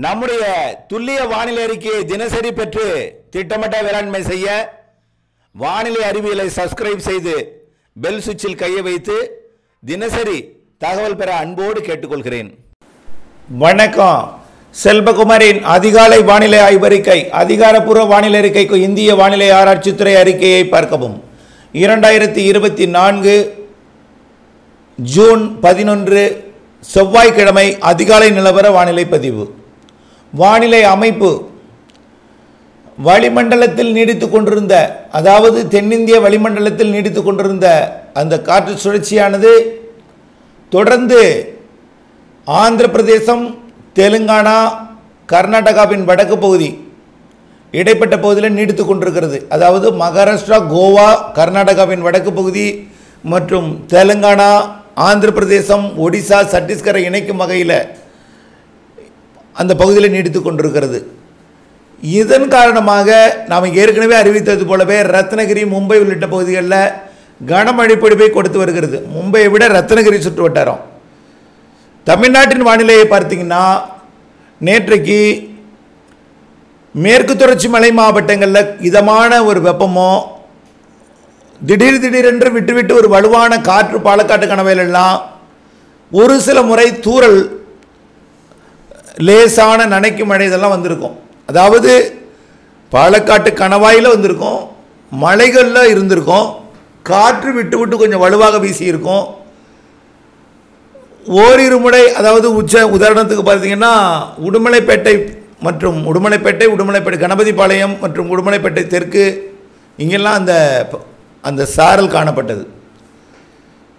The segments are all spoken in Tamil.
நம்முடைய துல்லிய வானிலை அறிக்கையை தினசரி பெற்று திட்டமிட்ட வேளாண்மை செய்ய வானிலை அறிவியலை சப்ஸ்கிரைப் செய்து பெல் சுவிட்சில் கையை வைத்து தினசரி தகவல் பெற அன்போடு கேட்டுக்கொள்கிறேன். வணக்கம். செல்வகுமாரின் அதிகாலை வானிலை ஆய்வறிக்கை. அதிகாரப்பூர்வ வானிலை அறிக்கைக்கு இந்திய வானிலை ஆராய்ச்சித்துறை அறிக்கையை பார்க்கவும். 2024 ஜூன் 11 செவ்வாய்க்கிழமை அதிகாலை நிலவர வானிலை பதிவு. வானிலை அமைப்பு வளிமண்டலத்தில் நீடித்துக் கொண்டிருந்த, அதாவது தென்னிந்திய வளிமண்டலத்தில் நீடித்துக் கொண்டிருந்த அந்த காற்று சுழற்சியானது தொடர்ந்து ஆந்திர பிரதேசம், தெலுங்கானா, கர்நாடகாவின் வடக்கு பகுதி இடைப்பட்ட பகுதியில் நீடித்துக் கொண்டிருக்கிறது. அதாவது மகாராஷ்டிரா, கோவா, கர்நாடகாவின் வடக்கு பகுதி மற்றும் தெலுங்கானா, ஆந்திர பிரதேசம், ஒடிசா, சத்தீஸ்கரை இணைக்கும் வகையில் அந்த பகுதியில் நீடித்து கொண்டிருக்கிறது. இதன் காரணமாக நாம் ஏற்கனவே அறிவித்தது போலவே ரத்னகிரி, மும்பை உள்ளிட்ட பகுதிகளில் கனமழை பொழிவை கொடுத்து வருகிறது. மும்பையை விட ரத்னகிரி சுற்று வட்டாரம். தமிழ்நாட்டின் வானிலையை பார்த்தீங்கன்னா, நேற்றைக்கு மேற்கு தொடர்ச்சி மலை மாவட்டங்களில் இதமான ஒரு வெப்பமோ, திடீரென்று விட்டு ஒரு வலுவான காற்று பாலக்காட்டு கணவாயிலெல்லாம் ஒரு சில முறை தூறல், லேசான நனைக்கும் மழை இதெல்லாம் வந்திருக்கும். அதாவது பாலக்காட்டு கணவாயில் வந்திருக்கும், மலைகளில் இருந்திருக்கும், காற்று விட்டு கொஞ்சம் வலுவாக வீசியிருக்கும். ஓரிரு முறை, அதாவது உதாரணத்துக்கு பார்த்தீங்கன்னா உடுமலைப்பேட்டை மற்றும் உடுமலைப்பேட்டை கணபதிபாளையம் மற்றும் உடுமலைப்பேட்டை தெற்கு இங்கெல்லாம் அந்த சாரல் காணப்பட்டது.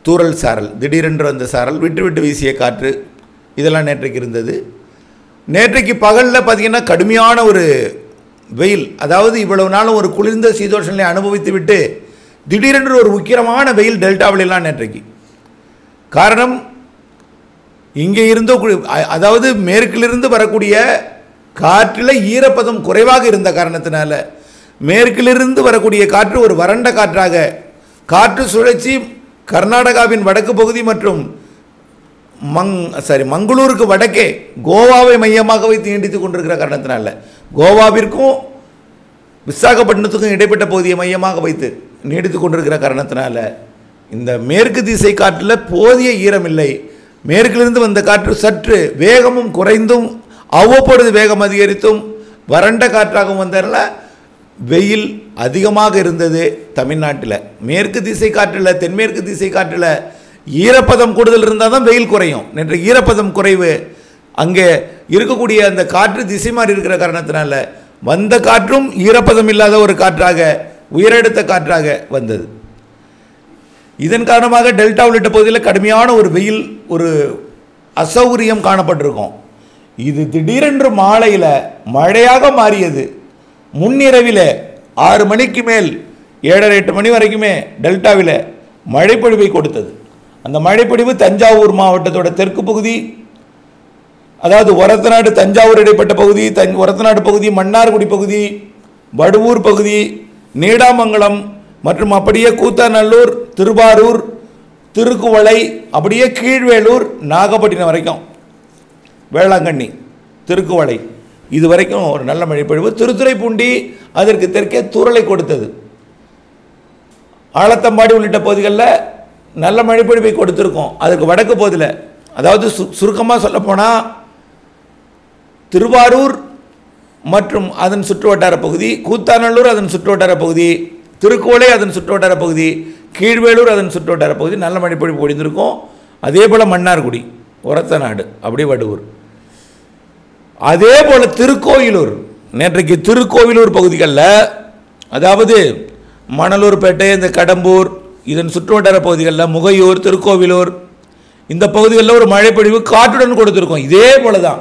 தூறல் சாரல், திடீரென்று அந்த சாரல், விட்டு வீசிய காற்று இதெல்லாம் நேற்றைக்கு இருந்தது. நேற்றைக்கு பகலில் பார்த்திங்கன்னா கடுமையான ஒரு வெயில். அதாவது இவ்வளவு நாளும் ஒரு குளிர்ந்த சீதோஷ நிலையை அனுபவித்து விட்டு திடீரென்று ஒரு உக்கிரமான வெயில் டெல்டாவிலாம் நேற்றைக்கு. காரணம், இங்கே இருந்தோ, அதாவது மேற்கிலிருந்து வரக்கூடிய காற்றில் ஈரப்பதம் குறைவாக இருந்த காரணத்தினால மேற்கிலிருந்து வரக்கூடிய காற்று ஒரு வறண்ட காற்றாக, காற்று சுழற்சி கர்நாடகாவின் வடக்கு பகுதி மற்றும் மங்களூருக்கு வடக்கே கோவாவை மையமாக வைத்து நீடித்துக் கொண்டிருக்கிற காரணத்தினால, கோவாவிற்கும் விசாகப்பட்டினத்துக்கும் இடைப்பட்ட பகுதியை மையமாக வைத்து நீடித்துக் கொண்டிருக்கிற காரணத்தினால இந்த மேற்கு திசை காற்றில் போதிய ஈரம் இல்லை. மேற்கிலிருந்து வந்த காற்று சற்று வேகமும் குறைந்தும் அவ்வப்பொழுது வேகம் அதிகரித்தும் வறண்ட காற்றாகவும் வந்ததில் வெயில் அதிகமாக இருந்தது தமிழ்நாட்டில். மேற்கு திசை காற்றில், தென்மேற்கு திசை காற்றில் ஈரப்பதம் கூடுதல் இருந்தால் தான் வெயில் குறையும். நேற்று ஈரப்பதம் குறைவு, அங்கே இருக்கக்கூடிய அந்த காற்று திசை மாறி இருக்கிற காரணத்தினால வந்த காற்றும் ஈரப்பதம் இல்லாத ஒரு காற்றாக, உயரடுத்த காற்றாக வந்தது. இதன் காரணமாக டெல்டா உள்ளிட்ட பகுதியில் கடுமையான ஒரு வெயில், ஒரு அசௌகரியம் காணப்பட்டிருக்கும். இது திடீரென்று மாலையில் மழையாக மாறியது. முன்னிரவில் 6 மணிக்கு மேல் 7:30-8 மணி வரைக்குமே டெல்டாவில் மழைப்பொழிவை கொடுத்தது. அந்த மழைப்பொழிவு தஞ்சாவூர் மாவட்டத்தோட தெற்கு பகுதி, அதாவது ஒரத்தநாடு தஞ்சாவூர் இடைப்பட்ட பகுதி, ஒரத்தநாடு பகுதி, மன்னார்குடி பகுதி, வடுவூர் பகுதி, நீடாமங்கலம் மற்றும் அப்படியே கூத்தாநல்லூர், திருவாரூர், திருக்குவளை, அப்படியே கீழ்வேலூர், நாகப்பட்டினம் வரைக்கும், வேளாங்கண்ணி, திருக்குவளை இது வரைக்கும் ஒரு நல்ல மழைப்பொழிவு. திருத்துறைப்பூண்டி அதற்கு தெற்கே தூறலை கொடுத்தது. ஆலத்தம்பாடி உள்ளிட்ட பகுதிகளில் நல்ல மழைப்பொழிவை கொடுத்துருக்கோம். அதற்கு வடக்கு பகுதியில், அதாவது சுருக்கமாக சொல்லப்போனால் திருவாரூர் மற்றும் அதன் சுற்றுவட்டார பகுதி, கூத்தாநல்லூர் அதன் சுற்றுவட்டார பகுதி, திருக்குவளை அதன் சுற்றுவட்டார பகுதி, கீழ்வேலூர் அதன் சுற்றுவட்டார பகுதி நல்ல மழைப்பொழிவு பொழிந்திருக்கும். அதே போல் மன்னார்குடி, ஒரத்தநாடு, அப்படி வடுவூர், அதே போல் திருக்கோயிலூர். நேற்றைக்கு திருக்கோவிலூர் பகுதிகளில், அதாவது மணலூர்பேட்டை, இந்த கடம்பூர் இதன் சுற்றுவட்டார பகுதிகளில், முகையூர், திருக்கோவிலூர் இந்த பகுதிகளில் ஒரு மழைப்பொழிவு காற்றுடன் கொடுத்துருக்கோம். இதே போல தான்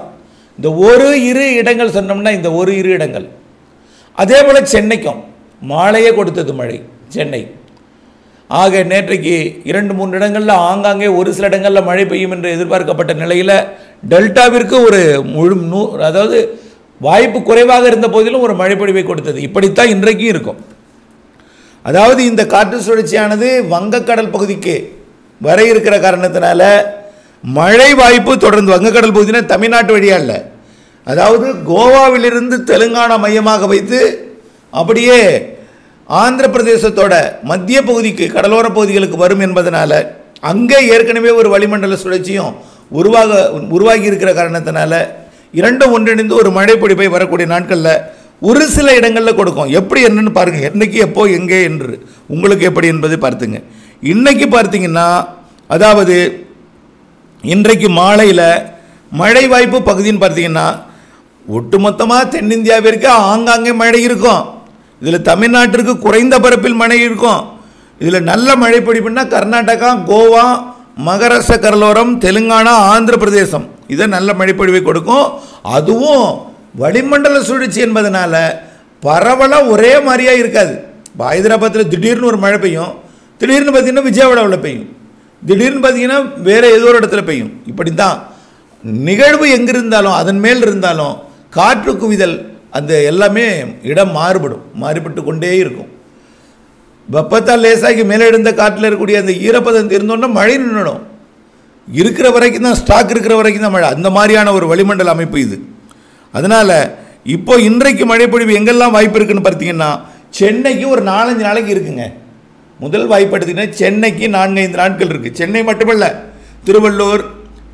இந்த ஒரு இரு இடங்கள் சொன்னோம்னா, இந்த ஒரு இரு இடங்கள். அதே போல் சென்னைக்கும் மாலையே கொடுத்தது மழை, சென்னை. ஆக நேற்றைக்கு 2-3 இடங்களில் ஆங்காங்கே ஒரு சில இடங்களில் மழை பெய்யும் என்று எதிர்பார்க்கப்பட்ட நிலையில் டெல்டாவிற்கு ஒரு அதாவது வாய்ப்பு குறைவாக இருந்த போதிலும் ஒரு மழைப்பொழிவை கொடுத்தது. இப்படித்தான் இன்றைக்கும் இருக்கும். அதாவது இந்த காற்று சுழற்சியானது வங்கக்கடல் பகுதிக்கு வர இருக்கிற காரணத்தினால மழை வாய்ப்பு தொடர்ந்து, வங்கக்கடல் பகுதினா தமிழ்நாட்டு வழியாக இல்லை, அதாவது கோவாவிலிருந்து தெலுங்கானா மையமாக வைத்து அப்படியே ஆந்திர பிரதேசத்தோட மத்திய பகுதிக்கு கடலோர பகுதிகளுக்கு வரும் என்பதனால அங்கே ஏற்கனவே ஒரு வளிமண்டல சுழற்சியும் உருவாகி இருக்கிற காரணத்தினால இரண்டும் ஒன்றிணைந்து ஒரு மழை பொழிவை வரக்கூடிய நாட்களில் ஒரு சில இடங்களில் கொடுக்கும். எப்படி என்னன்னு பாருங்கள், என்னைக்கு எப்போ எங்கே என்று உங்களுக்கு எப்படி என்பதை பார்த்துங்க. இன்னைக்கு பார்த்தீங்கன்னா அதாவது இன்றைக்கு மாலையில் மழை வாய்ப்பு பகுதின்னு பார்த்தீங்கன்னா ஒட்டுமொத்தமாக தென்னிந்தியாவிற்கு ஆங்காங்கே மழை இருக்கும். இதில் தமிழ்நாட்டிற்கு குறைந்த பரப்பில் மழை இருக்கும். இதில் நல்ல மழை பொழிப்புன்னா கர்நாடகா, கோவா, மகாராஷ்டிரா கடலோரம், தெலுங்கானா, ஆந்திர பிரதேசம் இதை நல்ல மழைப்பொழிவை கொடுக்கும். அதுவும் வளிமண்டல சுழற்சி என்பதனால பரவலாக ஒரே மாதிரியாக இருக்காது. இப்போ ஹைதராபாத்தில் திடீர்னு ஒரு மழை பெய்யும், திடீர்னு பார்த்திங்கன்னா விஜயவாடாவில் பெய்யும், திடீர்னு பார்த்திங்கன்னா வேறு ஏதோ ஒரு இடத்துல பெய்யும். இப்படி தான் நிகழ்வு எங்கே இருந்தாலும் அதன் மேல் இருந்தாலும் காற்று குவிதல் அந்த எல்லாமே இடம் மாறுபட்டு கொண்டே இருக்கும். வெப்பத்தால் லேசாகி மேலே எழுந்த காற்றில் இருக்கக்கூடிய அந்த ஈரப்பதம் இருந்தோன்னா மழை நின்றுடும். இருக்கிற வரைக்கும் தான், ஸ்டாக் இருக்கிற வரைக்கும் தான் மழை. அந்த மாதிரியான ஒரு வளிமண்டல அமைப்பு இது. அதனால் இப்போ இன்றைக்கு மழைப்பொழிவு எங்கெல்லாம் வாய்ப்பு இருக்குன்னு பார்த்தீங்கன்னா சென்னைக்கு ஒரு 4-5 நாளைக்கு இருக்குங்க. முதல் வாய்ப்பு எடுத்துக்கிட்டீங்கன்னா சென்னைக்கு 4-5 நாட்கள் இருக்குது. சென்னை மட்டுமல்ல, திருவள்ளூர்,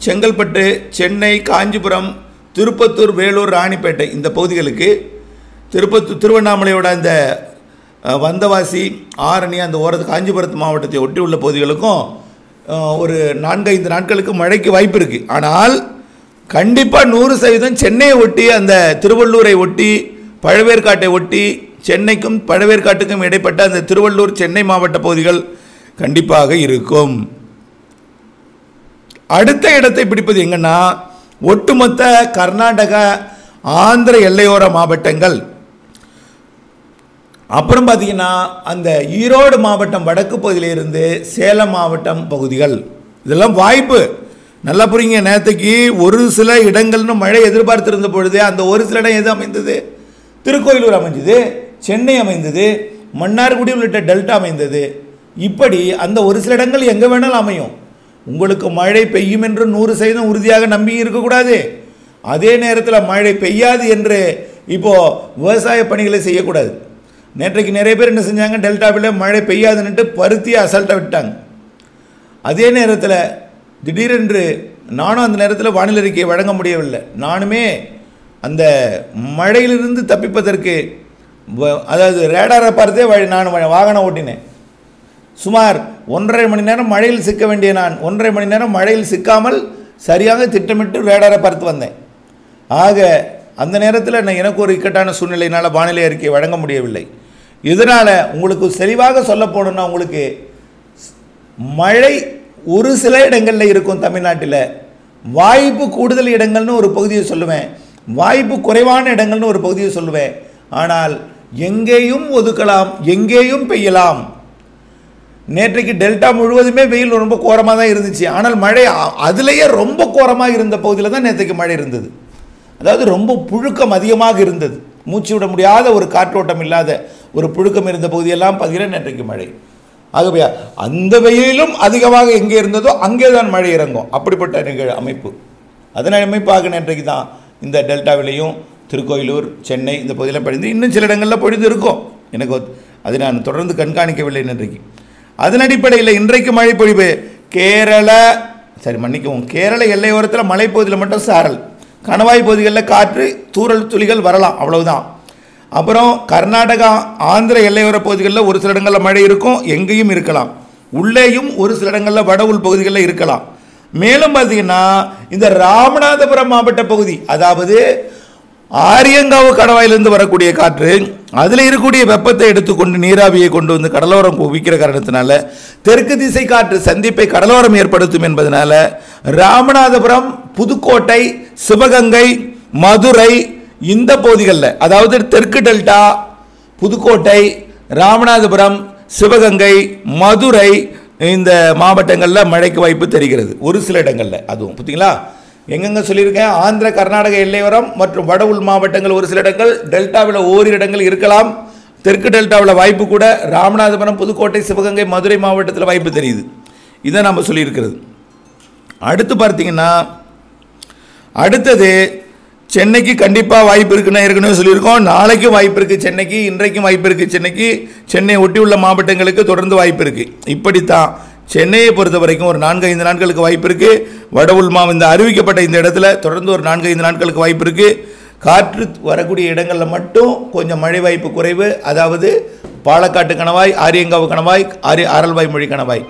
செங்கல்பட்டு, சென்னை, காஞ்சிபுரம், திருப்பத்தூர், வேலூர், ராணிப்பேட்டை இந்த பகுதிகளுக்கு, திருவண்ணாமலையோட அந்த வந்தவாசி, ஆரணி அந்த ஓரத்து காஞ்சிபுரத்து மாவட்டத்தை ஒட்டி உள்ள பகுதிகளுக்கும் ஒரு 4-5 நாட்களுக்கு மழைக்கு வாய்ப்பு இருக்குது. ஆனால் கண்டிப்பாக 100% சென்னையை ஒட்டி, அந்த திருவள்ளூரை ஒட்டி, பழவேற்காட்டை ஒட்டி, சென்னைக்கும் பழவேற்காட்டுக்கும் இடைப்பட்ட அந்த திருவள்ளூர், சென்னை மாவட்ட பகுதிகள் கண்டிப்பாக இருக்கும். அடுத்த இடத்தை பிடிப்பது எங்கன்னா ஒட்டுமொத்த கர்நாடகா, ஆந்திர எல்லையோர மாவட்டங்கள். அப்புறம் பார்த்தீங்கன்னா அந்த ஈரோடு மாவட்டம் வடக்கு பகுதியிலிருந்து சேலம் மாவட்டம் பகுதிகள் இதெல்லாம் வாய்ப்பு. நல்லா புரியுங்க. நேற்றுக்கு ஒரு சில இடங்கள்னு மழை எதிர்பார்த்திருந்த பொழுது அந்த ஒரு சில இடம் எது அமைந்தது? திருக்கோயிலூர் அமைந்தது, சென்னை அமைந்தது, மன்னார்குடி உள்ளிட்ட டெல்டா அமைந்தது. இப்படி அந்த ஒரு சில இடங்கள் எங்கே வேணாலும் அமையும். உங்களுக்கு மழை பெய்யும் என்று 100% உறுதியாக நம்பி இருக்கக்கூடாது. அதே நேரத்தில் மழை பெய்யாது என்று இப்போது விவசாய பணிகளை செய்யக்கூடாது. நேற்றைக்கு நிறைய பேர் என்ன செஞ்சாங்க, டெல்டாவில் மழை பெய்யாதுன்னுட்டு பருத்தியை அசால்ட்டாக விட்டாங்க. அதே நேரத்தில் திடீரென்று நானும் அந்த நேரத்தில் வானிலை அறிக்கையை வழங்க முடியவில்லை. நானுமே அந்த மழையிலிருந்து தப்பிப்பதற்கு அதாவது ரேடாரை பார்த்தே நான் வாகனம் ஓட்டினேன். சுமார் 1.5 மணி நேரம் மழையில் சிக்க வேண்டிய நான் 1.5 மணி நேரம் மழையில் சிக்காமல் சரியாக திட்டமிட்டு ரேடாரை பார்த்து வந்தேன். ஆக அந்த நேரத்தில் எனக்கு ஒரு இக்கட்டான சூழ்நிலையினால் வானிலை அறிக்கையை வழங்க முடியவில்லை. இதனால் உங்களுக்கு தெளிவாக சொல்ல போகணுன்னா, உங்களுக்கு மழை ஒரு சில இடங்களில் இருக்கும். தமிழ்நாட்டில் வாய்ப்பு கூடுதல் இடங்கள்னு ஒரு பகுதியை சொல்லுவேன், வாய்ப்பு குறைவான இடங்கள்னு ஒரு பகுதியை சொல்லுவேன். ஆனால் எங்கேயும் ஒதுக்கலாம், எங்கேயும் பெய்யலாம். நேற்றைக்கு டெல்டா முழுவதுமே வெயில் ரொம்ப கோரமாக தான் இருந்துச்சு. ஆனால் மழை அதிலேயே ரொம்ப கோரமாக இருந்த பகுதியில் தான் நேற்றைக்கு மழை இருந்தது. அதாவது ரொம்ப புழுக்கம் அதிகமாக இருந்தது, மூச்சு விட முடியாத ஒரு காற்றோட்டம் இல்லாத ஒரு புழுக்கம் இருந்த பகுதியெல்லாம் பார்த்தீங்கன்னா நேற்றைக்கு மழை. ஆகவே அந்த வெயிலும் அதிகமாக எங்கே இருந்ததோ அங்கே தான் மழை இறங்கும். அப்படிப்பட்ட அமைப்பு. அதன் அமைப்பாக நேற்றைக்கு தான் இந்த டெல்டாவிலையும் திருக்கோயிலூர், சென்னை இந்த பகுதியெல்லாம் பொழிந்து, இன்னும் சில இடங்களில் பொழிந்து இருக்கும். எனக்கு அதை நான் தொடர்ந்து கண்காணிக்கவில்லை நேற்றைக்கு. அதன் அடிப்படையில் இன்றைக்கு மழை பொழிவு கேரள எல்லையோரத்தில் மலைப்பகுதியில் மட்டும் சாரல், கணவாய் பகுதிகளில் காற்று, தூறல் துளிகள் வரலாம், அவ்வளவுதான். அப்புறம் கர்நாடகா, ஆந்திர எல்லையோர பகுதிகளில் ஒரு சில இடங்களில் மழை இருக்கும், எங்கேயும் இருக்கலாம். உள்ளேயும் ஒரு சில இடங்களில் வட உள் பகுதிகளில் இருக்கலாம். மேலும் பார்த்தீங்கன்னா இந்த ராமநாதபுரம் மாவட்ட பகுதி, அதாவது ஆரியங்காவு கணவாயிலிருந்து வரக்கூடிய காற்று, அதில் இருக்கக்கூடிய வெப்பத்தை எடுத்துக்கொண்டு நீராவியை கொண்டு வந்து கடலோரம் குவிக்கிற காரணத்தினால தெற்கு திசை காற்று சந்திப்பை கடலோரம் ஏற்படுத்தும் என்பதனால ராமநாதபுரம், புதுக்கோட்டை, சிவகங்கை, மதுரை இந்த பகுதிகளில், அதாவது தெற்கு டெல்டா, புதுக்கோட்டை, ராமநாதபுரம், சிவகங்கை, மதுரை இந்த மாவட்டங்களில் மழைக்கு வாய்ப்பு தெரிகிறது. ஒரு சில இடங்களில், அதுவும் பார்த்தீங்களா எங்கெங்கே சொல்லியிருக்கேன், ஆந்திர கர்நாடக எல்லையோரம் மற்றும் வட உள் மாவட்டங்கள் ஒரு சில இடங்கள், டெல்டாவில் ஓரிரு இடங்கள் இருக்கலாம். தெற்கு டெல்டாவில் வாய்ப்பு கூட ராமநாதபுரம், புதுக்கோட்டை, சிவகங்கை, மதுரை மாவட்டத்தில் வாய்ப்பு தெரியுது. இதை நம்ம சொல்லியிருக்கிறது. அடுத்து பார்த்தீங்கன்னா அடுத்தது சென்னைக்கு கண்டிப்பாக வாய்ப்பு இருக்குன்னு ஏற்கனவே சொல்லியிருக்கோம். நாளைக்கும் வாய்ப்பு இருக்குது சென்னைக்கு, இன்றைக்கும் வாய்ப்பு இருக்குது சென்னைக்கு, சென்னை ஒட்டி உள்ள மாவட்டங்களுக்கு தொடர்ந்து வாய்ப்பு இருக்குது. இப்படித்தான் சென்னையை பொறுத்த வரைக்கும் ஒரு 4-5 நாட்களுக்கு வாய்ப்பு இருக்குது. வட உள் இந்த அறிவிக்கப்பட்ட இந்த இடத்துல தொடர்ந்து ஒரு 4-5 நாட்களுக்கு வாய்ப்பு இருக்குது. காற்று வரக்கூடிய இடங்களில் மட்டும் கொஞ்சம் மழை வாய்ப்பு குறைவு. அதாவது பாலக்காட்டு கணவாய், ஆரியங்காவு கணவாய், ஆரல்வாய் மொழி கணவாய்.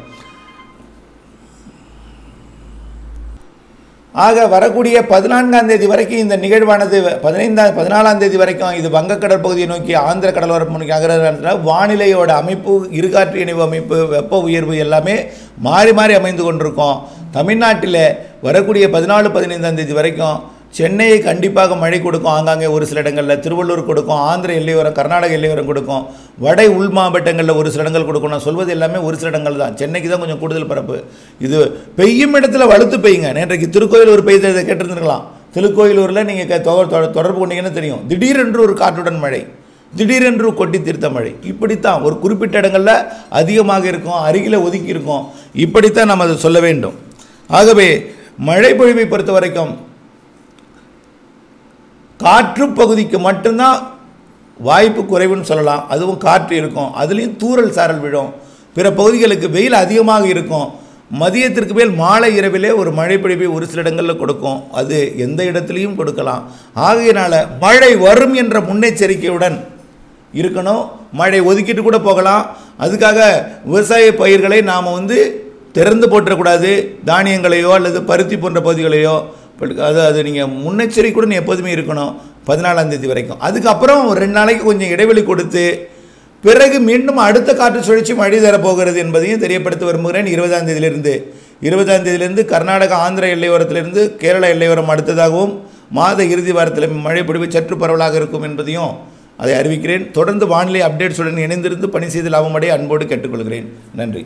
ஆக வரக்கூடிய 14ஆம் தேதி வரைக்கும் இந்த நிகழ்வானது 14ஆம் தேதி வரைக்கும் இது வங்கக்கடல் பகுதியை நோக்கி ஆந்திர கடலோரம் நோக்கி அகரத்தில் வானிலையோட அமைப்பு, இருகாற்று இணைவு அமைப்பு, வெப்ப உயர்வு எல்லாமே மாறி மாறி அமைந்து கொண்டிருக்கும். தமிழ்நாட்டில் வரக்கூடிய 14-15ஆம் தேதி வரைக்கும் சென்னையை கண்டிப்பாக மழை கொடுக்கும். ஆங்காங்கே ஒரு சில இடங்களில் திருவள்ளூர் கொடுக்கும், ஆந்திர எல்லையோரம், கர்நாடக எல்லையோரம் கொடுக்கும், வட உள் மாவட்டங்களில் ஒரு சில இடங்கள் கொடுக்கும். நான் சொல்வது எல்லாமே ஒரு சில இடங்கள் தான். சென்னைக்கு தான் கொஞ்சம் கூடுதல் பரப்பு. இது பெய்யும் இடத்துல வலுத்து பெய்யுங்க. நேற்றைக்கு திருக்கோயிலூர் பெய்ததை கேட்டிருந்துருக்கலாம். திருக்கோயிலூரில் நீங்கள் தொடர்பு கொண்டீங்கன்னு தெரியும். திடீரென்று ஒரு காற்றுடன் மழை, திடீரென்று கொட்டி தீர்த்த மழை. இப்படித்தான் ஒரு குறிப்பிட்ட இடங்களில் அதிகமாக இருக்கும், அருகில் ஒதுக்கி இருக்கும். இப்படித்தான் நம்ம அதை சொல்ல வேண்டும். ஆகவே மழை பொழிவை பொறுத்த வரைக்கும் காற்று பகுதிக்கு மட்டும்தான் வாய்ப்பு குறைவுன்னு சொல்லலாம். அதுவும் காற்று இருக்கும், அதுலேயும் தூறல் சாரல் விழும். பிற பகுதிகளுக்கு வெயில் அதிகமாக இருக்கும். மதியத்திற்கு மேல் மாலை இரவிலே ஒரு மழை பொழிவை ஒரு சில இடங்களில் கொடுக்கும். அது எந்த இடத்துலையும் கொடுக்கலாம். ஆகையினால மழை வரும் என்ற முன்னெச்சரிக்கையுடன் இருக்கணும். மழை ஒதுக்கிட்டு கூட போகலாம். அதுக்காக விவசாய பயிர்களை நாம் திறந்து போட்டுறக்கூடாது. தானியங்களையோ அல்லது பருத்தி போன்ற பகுதிகளையோ அது நீங்கள் முன்னெச்சரிக்கையுடன் எப்போதுமே இருக்கணும் 14ஆம் தேதி வரைக்கும். அதுக்கப்புறம் ஒரு 2 நாளைக்கு கொஞ்சம் இடைவெளி கொடுத்து பிறகு மீண்டும் அடுத்த காற்று சுழற்சி மழை தரப்போகிறது என்பதையும் தெரியப்படுத்த விரும்புகிறேன். 20ஆம் தேதியிலிருந்து கர்நாடகா ஆந்திர எல்லையோரத்திலிருந்து கேரளா எல்லையோரம் அடுத்ததாகவும் மாத இறுதி வாரத்தில் மழை பொழிவு சற்று பரவலாக இருக்கும் என்பதையும் அதை அறிவிக்கிறேன். தொடர்ந்து வானிலை அப்டேட்ஸுடன் இணைந்திருந்து பணி செய்து லாபமடைய அன்போடு கேட்டுக்கொள்கிறேன். நன்றி.